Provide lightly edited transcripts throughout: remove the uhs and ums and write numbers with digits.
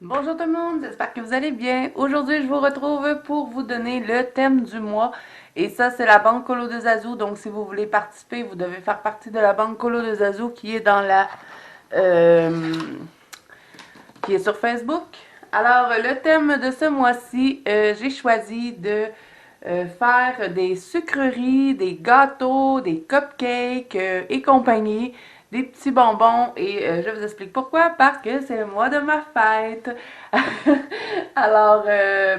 Bonjour tout le monde, j'espère que vous allez bien. Aujourd'hui, je vous retrouve pour vous donner le thème du mois. Et ça, c'est la Banque Colo de Zazu. Donc, si vous voulez participer, vous devez faire partie de la Banque Colo de Zazu qui est dans euh, qui est sur Facebook. Alors, le thème de ce mois-ci, j'ai choisi de faire des sucreries, des gâteaux, des cupcakes et compagnie, des petits bonbons. Et je vous explique pourquoi, parce que c'est le mois de ma fête. Alors,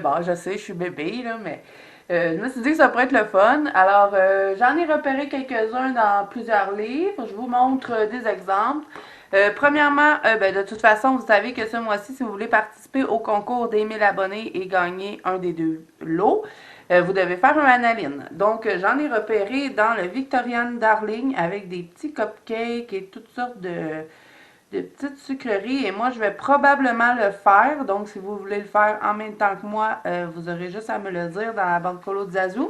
bon, je sais, je suis bébé, là, mais je me suis dit que ça pourrait être le fun. Alors, j'en ai repéré quelques-uns dans plusieurs livres. Je vous montre des exemples. Premièrement, ben, de toute façon, vous savez que ce mois-ci, si vous voulez participer au concours des 1000 abonnés et gagner un des deux lots, vous devez faire un analine. Donc, j'en ai repéré dans le Victorian Darling avec des petits cupcakes et toutes sortes de petites sucreries. Et moi, je vais probablement le faire. Donc, si vous voulez le faire en même temps que moi, vous aurez juste à me le dire dans la banque Colo de Zazu.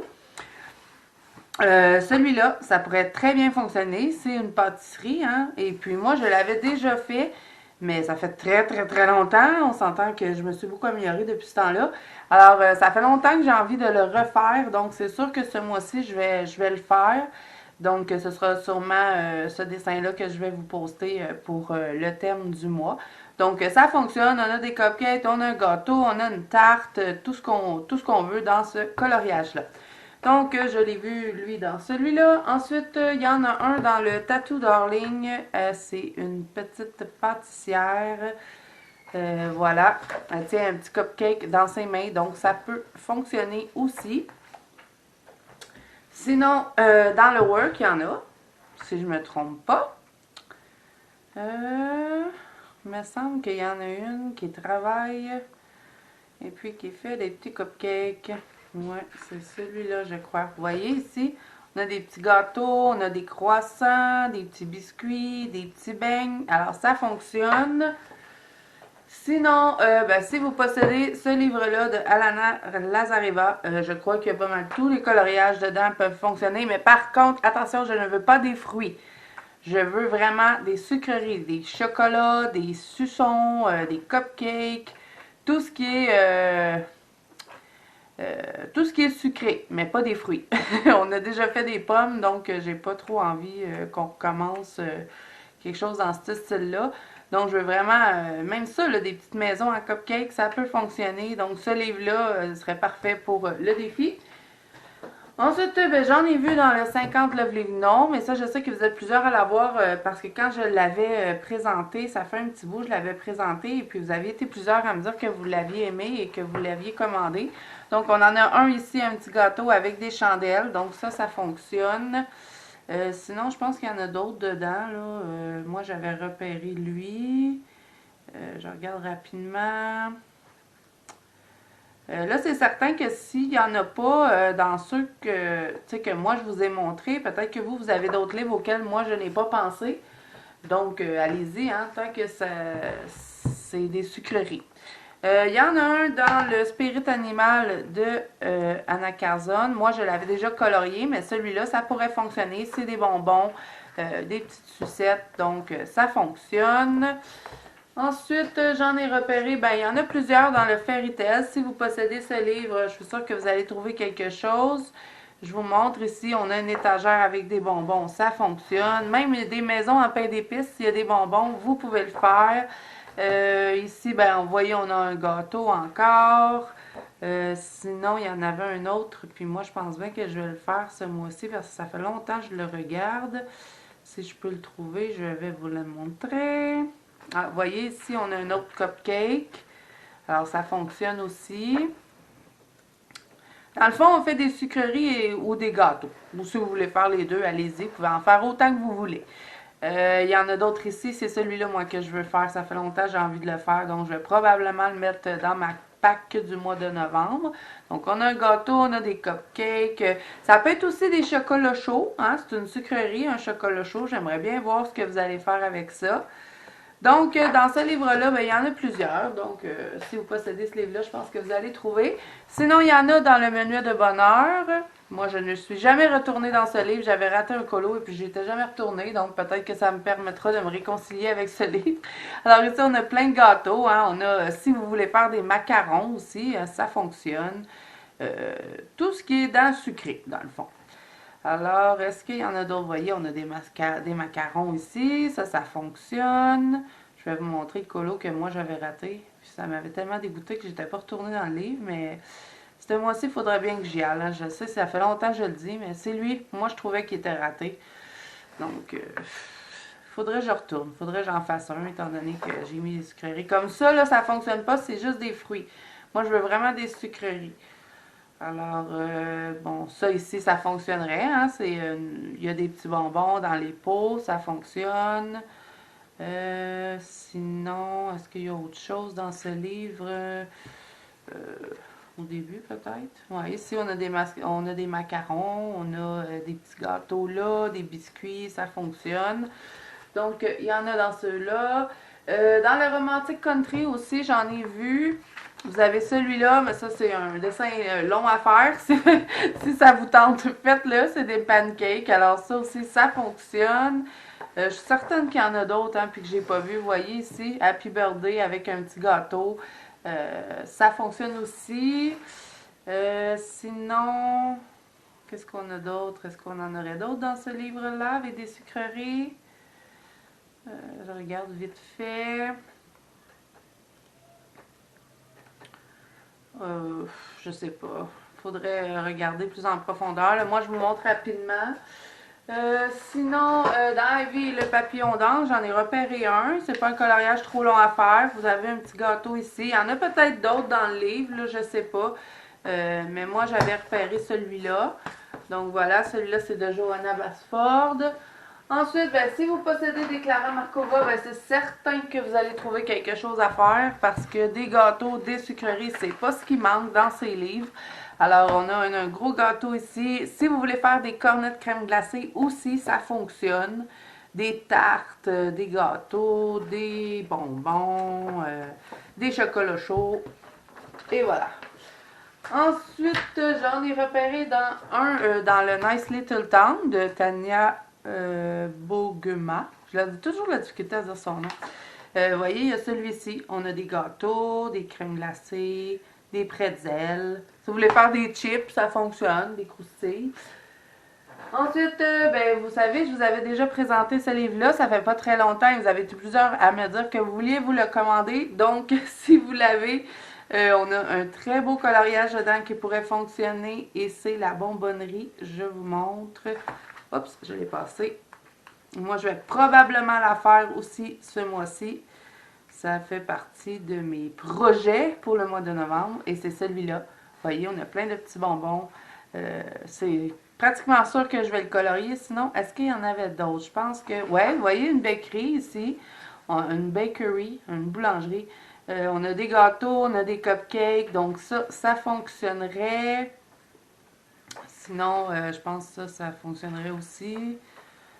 Celui-là, ça pourrait très bien fonctionner. C'est une pâtisserie, hein. Et puis moi, je l'avais déjà fait, mais ça fait très longtemps. On s'entend que je me suis beaucoup améliorée depuis ce temps-là. Alors, ça fait longtemps que j'ai envie de le refaire. Donc, c'est sûr que ce mois-ci, je vais le faire. Donc, ce sera sûrement ce dessin-là que je vais vous poster pour le thème du mois. Donc, ça fonctionne. On a des cupcakes, on a un gâteau, on a une tarte, tout ce qu'on veut dans ce coloriage-là. Donc, je l'ai vu, lui, dans celui-là. Ensuite, il y en a un dans le Tattoo Darling. C'est une petite pâtissière. Voilà. Elle tient un petit cupcake dans ses mains, donc ça peut fonctionner aussi. Sinon, dans le Work, il y en a, si je ne me trompe pas. Il me semble qu'il y en a une qui travaille et puis qui fait des petits cupcakes. Ouais, c'est celui-là, je crois. Vous voyez ici, on a des petits gâteaux, on a des croissants, des petits biscuits, des petits beignes. Alors, ça fonctionne. Sinon, ben, si vous possédez ce livre-là de Alana Lazareva, je crois que pas mal tous les coloriages dedans peuvent fonctionner. Mais par contre, attention, je ne veux pas des fruits. Je veux vraiment des sucreries, des chocolats, des suçons, des cupcakes, tout ce qui est tout ce qui est sucré, mais pas des fruits. On a déjà fait des pommes, donc j'ai pas trop envie qu'on recommence quelque chose dans ce style-là. Donc, je veux vraiment, même ça, là, des petites maisons à cupcakes, ça peut fonctionner. Donc, ce livre-là serait parfait pour le défi. Ensuite, ben, j'en ai vu dans le 50 Love Live Non, mais ça, je sais que vous êtes plusieurs à l'avoir parce que quand je l'avais présenté, ça fait un petit bout, je l'avais présenté et puis vous aviez été plusieurs à me dire que vous l'aviez aimé et que vous l'aviez commandé. Donc, on en a un ici, un petit gâteau avec des chandelles. Donc, ça fonctionne. Sinon, je pense qu'il y en a d'autres dedans. Là. Moi, j'avais repéré lui. Je regarde rapidement. Là, c'est certain que s'il n'y en a pas dans ceux que moi je vous ai montrés, peut-être que vous avez d'autres livres auxquels moi je n'ai pas pensé. Donc, allez-y, hein, tant que c'est des sucreries. Il y en a un dans le Spirit Animal de Anna Carzon. Moi, je l'avais déjà colorié, mais celui-là, ça pourrait fonctionner. C'est des bonbons, des petites sucettes, donc ça fonctionne. Ensuite, j'en ai repéré, ben, il y en a plusieurs dans le Fairy Tale. Si vous possédez ce livre, je suis sûre que vous allez trouver quelque chose. Je vous montre ici, on a une étagère avec des bonbons, ça fonctionne. Même des maisons en pain d'épices, s'il y a des bonbons, vous pouvez le faire. Ici, ben, vous voyez, on a un gâteau encore. Sinon, il y en avait un autre, puis moi, je pense bien que je vais le faire ce mois-ci parce que ça fait longtemps que je le regarde. Si je peux le trouver, je vais vous le montrer. Ah, vous voyez, ici, on a un autre cupcake. Alors, ça fonctionne aussi. Dans le fond, on fait des sucreries ou des gâteaux. Ou si vous voulez faire les deux, allez-y. Vous pouvez en faire autant que vous voulez. Il y en a d'autres ici. C'est celui-là, moi, que je veux faire. Ça fait longtemps que j'ai envie de le faire. Donc, je vais probablement le mettre dans ma pack du mois de novembre. Donc, on a un gâteau, on a des cupcakes. Ça peut être aussi des chocolats chauds. Hein? C'est une sucrerie, un chocolat chaud. J'aimerais bien voir ce que vous allez faire avec ça. Donc, dans ce livre-là, ben, il y en a plusieurs. Donc, si vous possédez ce livre-là, je pense que vous allez trouver. Sinon, il y en a dans le menu de bonheur. Moi, je ne suis jamais retournée dans ce livre. J'avais raté un colo et puis j'étais jamais retournée. Donc, peut-être que ça me permettra de me réconcilier avec ce livre. Alors ici, on a plein de gâteaux. Hein. On a, si vous voulez faire des macarons aussi, ça fonctionne. Tout ce qui est dans le sucré, dans le fond. Alors, est-ce qu'il y en a d'autres? Vous voyez, on a des macarons ici. Ça fonctionne. Je vais vous montrer le colo que moi, j'avais raté. Puis ça m'avait tellement dégoûté que j'étais pas retournée dans le livre, mais... Ce mois-ci, il faudrait bien que j'y aille. Hein. Je sais, ça fait longtemps que je le dis, mais c'est lui. Moi, je trouvais qu'il était raté. Donc, faudrait que je retourne. Faudrait que j'en fasse un, étant donné que j'ai mis des sucreries. Comme ça, là, ça fonctionne pas, c'est juste des fruits. Moi, je veux vraiment des sucreries. Alors, bon, ça ici, ça fonctionnerait. Hein. Il y a des petits bonbons dans les pots, ça fonctionne. Sinon, est-ce qu'il y a autre chose dans ce livre? Au début, peut-être. Ouais, ici, on a des macarons, on a des petits gâteaux là, des biscuits, ça fonctionne. Donc, il y en a dans ceux-là. Dans le romantique country aussi, j'en ai vu. Vous avez celui-là, mais ça, c'est un dessin long à faire. Si ça vous tente, faites-le. C'est des pancakes. Alors, ça aussi, ça fonctionne. Je suis certaine qu'il y en a d'autres, hein, puis que j'ai pas vu. Vous voyez ici, Happy Birthday avec un petit gâteau. Ça fonctionne aussi. Sinon, qu'est-ce qu'on a d'autre? Est-ce qu'on en aurait d'autres dans ce livre-là avec des sucreries? Je regarde vite fait. Je sais pas. Faudrait regarder plus en profondeur. Là, moi, je vous montre rapidement. Sinon, dans la vie, le papillon d'ange, j'en ai repéré un. C'est pas un coloriage trop long à faire. Vous avez un petit gâteau ici. Il y en a peut-être d'autres dans le livre, là, je sais pas. Mais moi, j'avais repéré celui-là. Donc voilà, celui-là, c'est de Johanna Basford. Ensuite, ben, si vous possédez des Clara Markova, ben, c'est certain que vous allez trouver quelque chose à faire parce que des gâteaux, des sucreries, c'est pas ce qui manque dans ces livres. Alors, on a un gros gâteau ici. Si vous voulez faire des cornets de crème glacée aussi, ça fonctionne. Des tartes, des gâteaux, des bonbons, des chocolats chauds. Et voilà. Ensuite, j'en ai repéré dans le Nice Little Town de Tania Bogema. J'ai toujours la difficulté à dire son nom. Vous voyez, il y a celui-ci. On a des gâteaux, des crèmes glacées, des pretzels. Si vous voulez faire des chips, ça fonctionne, des croustilles. Ensuite, ben, vous savez, je vous avais déjà présenté ce livre-là. Ça fait pas très longtemps et vous avez été plusieurs à me dire que vous vouliez vous le commander. Donc, si vous l'avez, on a un très beau coloriage dedans qui pourrait fonctionner et c'est la bonbonnerie. Je vous montre. Oups, je l'ai passé. Moi, je vais probablement la faire aussi ce mois-ci. Ça fait partie de mes projets pour le mois de novembre et c'est celui-là. Vous voyez, on a plein de petits bonbons. C'est pratiquement sûr que je vais le colorier. Sinon, est-ce qu'il y en avait d'autres? Je pense que... Ouais, vous voyez une bakery ici. Une bakery, une boulangerie. On a des gâteaux, on a des cupcakes. Donc ça fonctionnerait. Sinon, je pense que ça fonctionnerait aussi.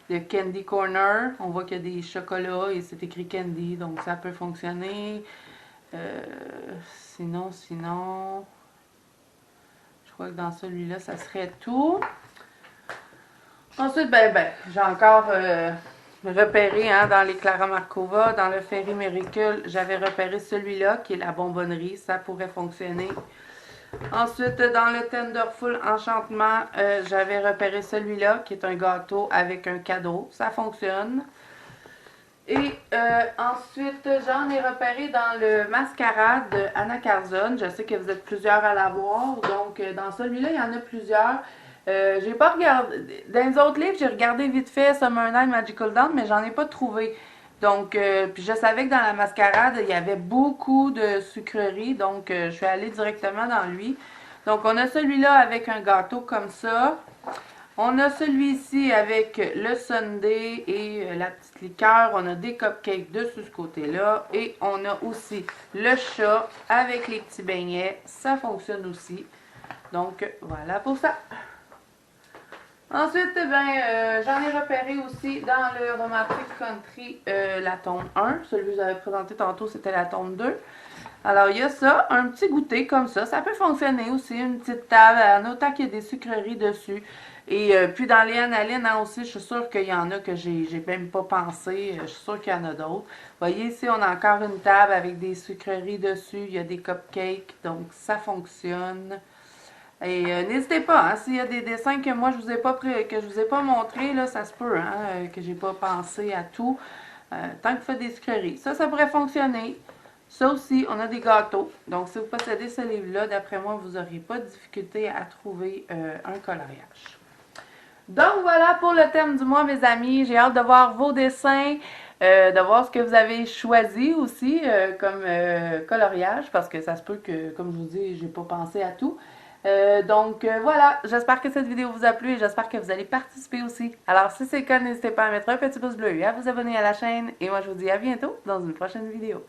Le Candy Corner, on voit qu'il y a des chocolats et c'est écrit Candy, donc ça peut fonctionner. Sinon, je crois que dans celui-là, ça serait tout. Ensuite, j'ai encore repéré hein, dans les Clara Markova, dans le Fairy Miracle, j'avais repéré celui-là qui est la bonbonnerie, ça pourrait fonctionner. Ensuite, dans le Tenderful Enchantement, j'avais repéré celui-là, qui est un gâteau avec un cadeau. Ça fonctionne. Et ensuite, j'en ai repéré dans le Mascarade de Anna Carzon. Je sais que vous êtes plusieurs à l'avoir. Donc, dans celui-là, il y en a plusieurs. J'ai pas regardé. Dans les autres livres, j'ai regardé vite fait Summer Night Magical Dawn, mais j'en ai pas trouvé. Donc, puis je savais que dans la mascarade, il y avait beaucoup de sucreries. Donc, je suis allée directement dans lui. Donc, on a celui-là avec un gâteau comme ça. On a celui-ci avec le sundae et la petite liqueur. On a des cupcakes dessus ce côté-là. Et on a aussi le chat avec les petits beignets. Ça fonctionne aussi. Donc, voilà pour ça. Ensuite, eh ben, j'en ai repéré aussi dans le Romantic Country la tome 1. Celui que je vous avais présenté tantôt, c'était la tome 2. Alors, il y a ça, un petit goûter comme ça peut fonctionner aussi, une petite table, en autant qu'il y a des sucreries dessus. Et puis dans les Annalines hein, aussi, je suis sûre qu'il y en a que j'ai même pas pensé, je suis sûre qu'il y en a d'autres. Vous voyez ici, on a encore une table avec des sucreries dessus, il y a des cupcakes, donc ça fonctionne. Et n'hésitez pas, hein, s'il y a des dessins que moi je vous ai pas que je vous ai pas montré, là, ça se peut, hein, que j'ai pas pensé à tout. Tant que vous faites des sucreries. Ça pourrait fonctionner. Ça aussi, on a des gâteaux. Donc, si vous possédez ce livre-là, d'après moi, vous n'aurez pas de difficulté à trouver un coloriage. Donc, voilà pour le thème du mois, mes amis. J'ai hâte de voir vos dessins, de voir ce que vous avez choisi aussi comme coloriage, parce que ça se peut que, comme je vous dis, j'ai pas pensé à tout. Donc voilà, j'espère que cette vidéo vous a plu et j'espère que vous allez participer aussi. Alors si c'est le cas, n'hésitez pas à mettre un petit pouce bleu et à vous abonner à la chaîne. Et moi je vous dis à bientôt dans une prochaine vidéo.